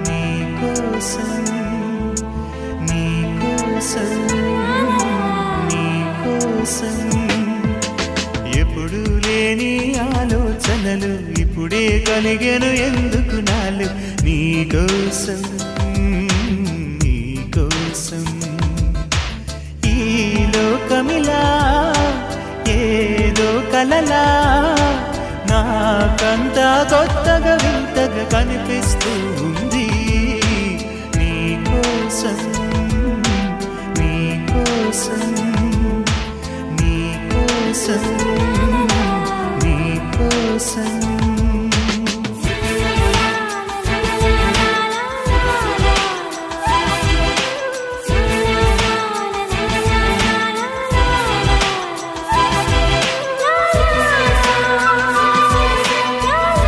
నీకోసం నీకోసం నీకోసం ఎప్పుడు లేని ఆలోచనలు ఇప్పుడే కలిగెను ఎందుకు నాలు నీకోసం నీకోసం ఈ లోకమిలా ఏదో కలలా నాకంతా కొత్తగా వింతగా కనిపిస్తూ ఉంది నీకోసం నీకోసం నీకోసం నీకోసం